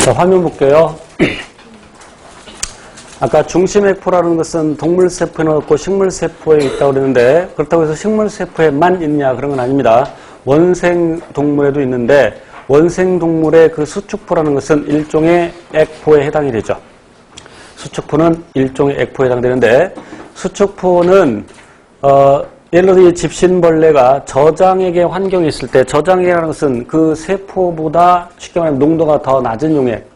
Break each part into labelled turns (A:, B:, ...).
A: 자, 화면 볼게요. 아까 중심세포라는 것은 동물세포에는 없고 식물세포에 있다고 그랬는데, 그렇다고 해서 식물세포에만 있냐 그런 건 아닙니다. 원생동물에도 있는데, 원생동물의 그 수축포라는 것은 일종의 액포에 해당이 되죠. 수축포는 일종의 액포에 해당되는데, 수축포는 예를 들어 이 집신벌레가 저장액의 환경에 있을 때, 저장액이라는 것은 그 세포보다 쉽게 말하면 농도가 더 낮은 용액,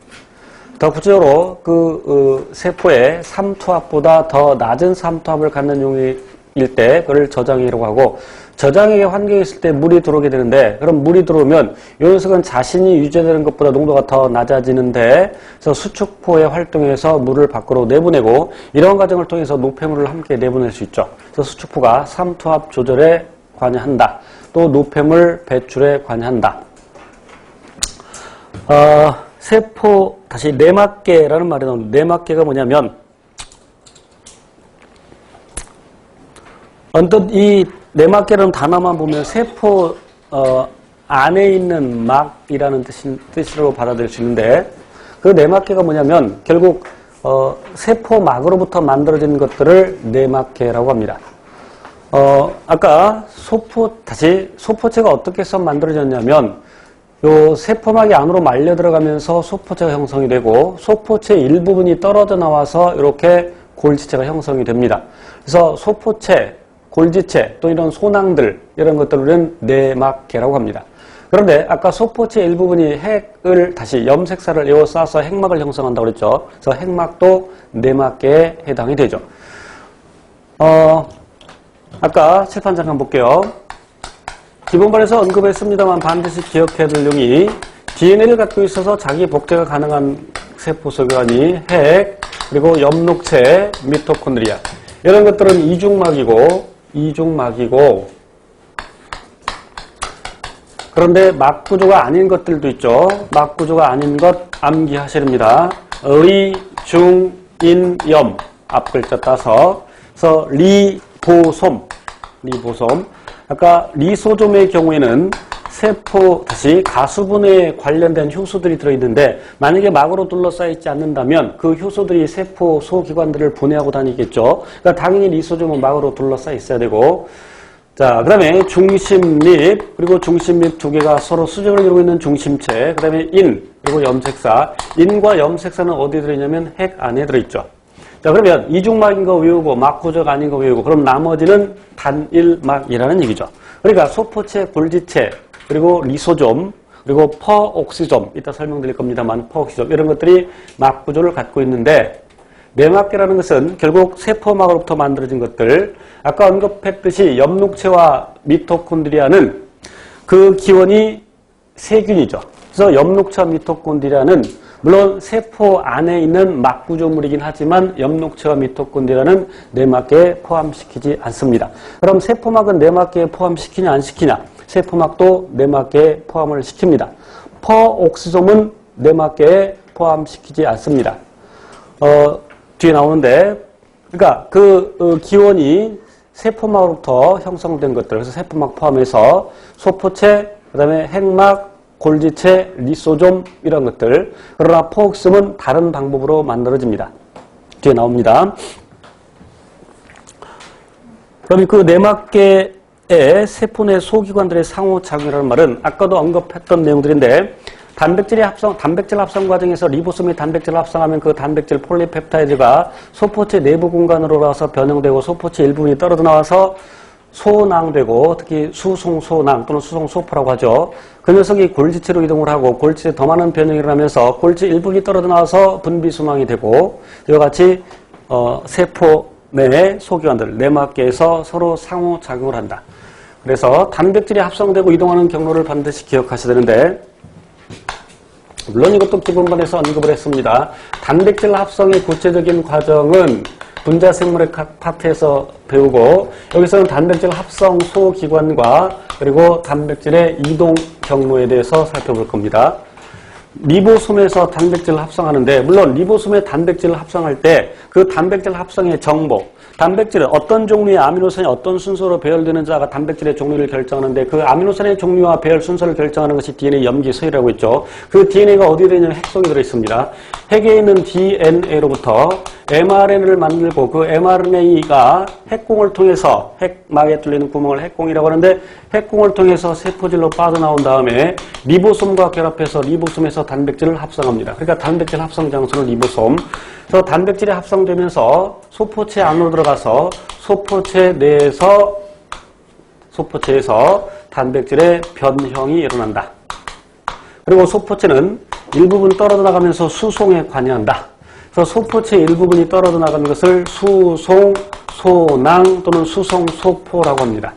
A: 더 구체적으로 그 세포의 삼투압보다 더 낮은 삼투압을 갖는 용액일 때 그걸 저장액이라고 하고, 저장액의 환경에 있을 때 물이 들어오게 되는데, 그럼 물이 들어오면 이 녀석은 자신이 유지되는 것보다 농도가 더 낮아지는데, 그래서 수축포의 활동에서 물을 밖으로 내보내고, 이런 과정을 통해서 노폐물을 함께 내보낼 수 있죠. 그래서 수축포가 삼투압 조절에 관여한다. 또 노폐물 배출에 관여한다. 세포, 다시 내막계라는 말이 나오는데, 내막계가 뭐냐면, 언뜻 이 내막계라는 단어만 보면 세포 안에 있는 막이라는 뜻으로 받아들일 수 있는데, 그 내막계가 뭐냐면 결국 세포막으로부터 만들어진 것들을 내막계라고 합니다. 아까 소포체가 어떻게 해서 만들어졌냐면, 요 세포막이 안으로 말려 들어가면서 소포체가 형성이 되고, 소포체 일부분이 떨어져 나와서 이렇게 골지체가 형성이 됩니다. 그래서 소포체, 골지체, 또 이런 소낭들, 이런 것들은 내막계라고 합니다. 그런데 아까 소포체 일부분이 핵을 다시 염색사를 에워싸서 핵막을 형성한다고 그랬죠. 그래서 핵막도 내막계에 해당이 되죠. 아까 칠판 잠깐 볼게요. 기본반에서 언급했습니다만 반드시 기억해야 될 내용이, DNA를 갖고 있어서 자기 복제가 가능한 세포 소관이 핵, 그리고 엽록체, 미토콘드리아, 이런 것들은 이중막이고, 그런데 막구조가 아닌 것들도 있죠. 막구조가 아닌 것 암기하시렵니다. 의, 중, 인, 염, 앞글자 따서. 그래서 리보솜. 아까 리소좀의 경우에는 세포, 다시 가수분에 관련된 효소들이 들어있는데, 만약에 막으로 둘러싸여 있지 않는다면 그 효소들이 세포 소기관들을 분해하고 다니겠죠. 그러니까 당연히 리소좀은 막으로 둘러싸여 있어야 되고, 자, 그 다음에 중심립, 그리고 중심립 두 개가 서로 수직을 이루고 있는 중심체, 그 다음에 인, 그리고 염색사. 인과 염색사는 어디에 들어있냐면 핵 안에 들어있죠. 자, 그러면 이중막인 거 외우고 막구조가 아닌 거 외우고, 그럼 나머지는 단일막이라는 얘기죠. 그러니까 소포체, 골지체, 그리고 리소좀, 그리고 퍼옥시좀, 이따 설명드릴 겁니다만 퍼옥시좀, 이런 것들이 막구조를 갖고 있는데, 내막계라는 것은 결국 세포막으로부터 만들어진 것들, 아까 언급했듯이 엽록체와 미토콘드리아는 그 기원이 세균이죠. 그래서 엽록체와 미토콘드리아는 물론 세포 안에 있는 막구조물이긴 하지만 엽록체와 미토콘드리아는 내막계에 포함시키지 않습니다. 그럼 세포막은 내막계에 포함시키냐 안 시키냐? 세포막도 내막계에 포함을 시킵니다. 퍼옥시좀은 내막계에 포함시키지 않습니다. 뒤에 나오는데, 그러니까 그 기원이 세포막으로부터 형성된 것들, 그래서 세포막 포함해서 소포체, 그 다음에 핵막, 골지체, 리소좀, 이런 것들. 그러나 퍼옥시좀은 다른 방법으로 만들어집니다. 뒤에 나옵니다. 그럼 그 내막계의 세포 내 소기관들의 상호작용이라는 말은 아까도 언급했던 내용들인데, 단백질 합성 과정에서 리보솜이 단백질을 합성하면 그 단백질 폴리펩타이드가 소포체 내부 공간으로 가서 변형되고, 소포체 일부분이 떨어져 나와서 소낭되고, 특히 수송소낭 또는 수송소포라고 하죠. 그 녀석이 골지체로 이동을 하고, 골지체에 더 많은 변형이 일어나면서 골지 일부분이 떨어져 나와서 분비순환이 되고, 이와 같이 세포 내 소기관들, 내막계에서 서로 상호작용을 한다. 그래서 단백질이 합성되고 이동하는 경로를 반드시 기억하셔야 되는데, 물론 이것도 기본반에서 언급을 했습니다. 단백질 합성의 구체적인 과정은 분자생물의 각 파트에서 배우고, 여기서는 단백질 합성 소기관과 그리고 단백질의 이동 경로에 대해서 살펴볼 겁니다. 리보솜에서 단백질을 합성하는데, 물론 리보솜에 단백질을 합성할 때 그 단백질 합성의 정보, 단백질은 어떤 종류의 아미노산이 어떤 순서로 배열되는지가 단백질의 종류를 결정하는데, 그 아미노산의 종류와 배열 순서를 결정하는 것이 DNA 염기서열이라고 있죠. 그 DNA가 어디에 들어있냐면 핵속에 들어있습니다. 핵에 있는 DNA로부터 mRNA를 만들고, 그 mRNA가 핵공을 통해서, 핵막에 뚫리는 구멍을 핵공이라고 하는데, 핵공을 통해서 세포질로 빠져나온 다음에 리보솜과 결합해서 리보솜에서 단백질을 합성합니다. 그러니까 단백질 합성 장소는 리보솜. 그래서 단백질이 합성되면서 소포체 안으로 들어가서 소포체에서 단백질의 변형이 일어난다. 그리고 소포체는 일부분 떨어져 나가면서 수송에 관여한다. 그래서 소포체 일부분이 떨어져 나가는 것을 수송, 소낭 또는 수송, 소포라고 합니다.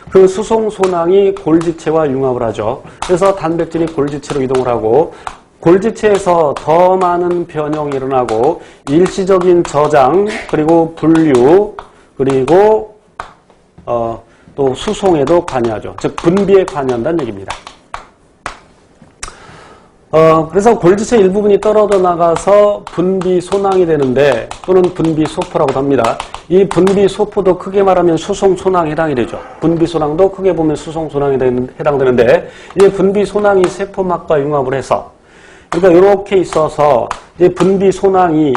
A: 그 수송, 소낭이 골지체와 융합을 하죠. 그래서 단백질이 골지체로 이동을 하고, 골지체에서 더 많은 변형이 일어나고 일시적인 저장, 그리고 분류, 그리고 또 수송에도 관여하죠. 즉 분비에 관여한다는 얘기입니다. 그래서 골지체 일부분이 떨어져 나가서 분비 소낭이 되는데, 또는 분비 소포라고도 합니다. 이 분비 소포도 크게 말하면 수송 소낭에 해당이 되죠. 분비 소낭도 크게 보면 수송 소낭에 해당되는데, 이제 분비 소낭이 세포막과 융합을 해서, 그러니까 이렇게 있어서 이제 분비 소낭이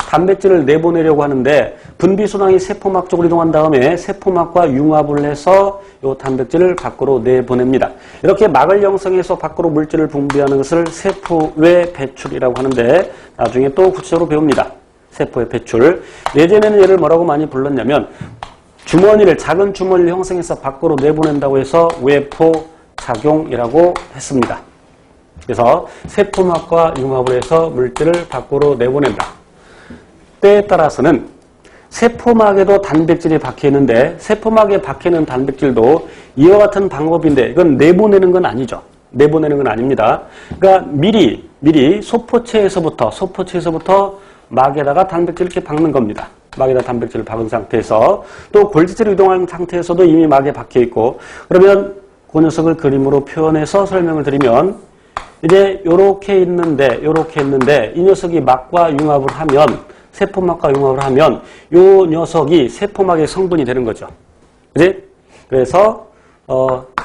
A: 단백질을 내보내려고 하는데, 분비 소낭이 세포막 쪽으로 이동한 다음에 세포막과 융합을 해서 이 단백질을 밖으로 내보냅니다. 이렇게 막을 형성해서 밖으로 물질을 분비하는 것을 세포외 배출이라고 하는데, 나중에 또 구체적으로 배웁니다. 세포의 배출. 예전에는 얘를 뭐라고 많이 불렀냐면, 작은 주머니를 형성해서 밖으로 내보낸다고 해서 외포 작용이라고 했습니다. 그래서 세포막과 융합을 해서 물질을 밖으로 내보낸다. 때에 따라서는 세포막에도 단백질이 박혀 있는데, 세포막에 박혀 있는 단백질도 이와 같은 방법인데, 이건 내보내는 건 아니죠. 내보내는 건 아닙니다. 그러니까 미리 소포체에서부터 막에다가 단백질을 이렇게 박는 겁니다. 막에다 단백질을 박은 상태에서, 또 골지체로 이동한 상태에서도 이미 막에 박혀 있고, 그러면 그 녀석을 그림으로 표현해서 설명을 드리면, 이제 요렇게 있는데 이 녀석이 막과 융합을 하면, 세포막과 융합을 하면 요 녀석이 세포막의 성분이 되는 거죠. 그지? 그래서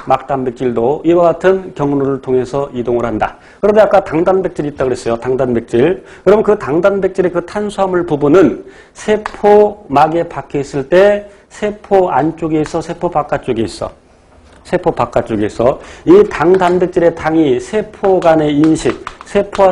A: 막 단백질도 이와 같은 경로를 통해서 이동을 한다. 그런데 아까 당단백질이 있다고 그랬어요. 당단백질. 그럼 그 당단백질의 그 탄수화물 부분은 세포막에 박혀 있을 때 세포 안쪽에 있어, 세포 바깥쪽에 있어. 세포 바깥쪽에 있어. 이 당단백질의 당이 세포와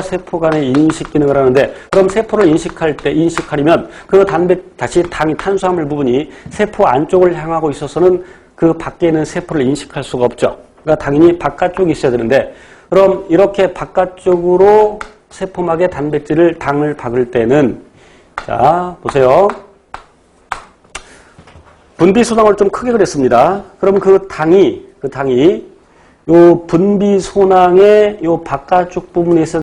A: 세포 간의 인식 기능을 하는데, 그럼 세포를 인식하려면 그 당이 탄수화물 부분이 세포 안쪽을 향하고 있어서는 그 밖에 있는 세포를 인식할 수가 없죠. 그러니까 당연히 바깥쪽에 있어야 되는데, 그럼 이렇게 바깥쪽으로 세포막에 당을 박을 때는, 자, 보세요. 분비소낭을 좀 크게 그렸습니다. 그럼 그 당이 요 분비소낭의 요 바깥쪽 부분에 있어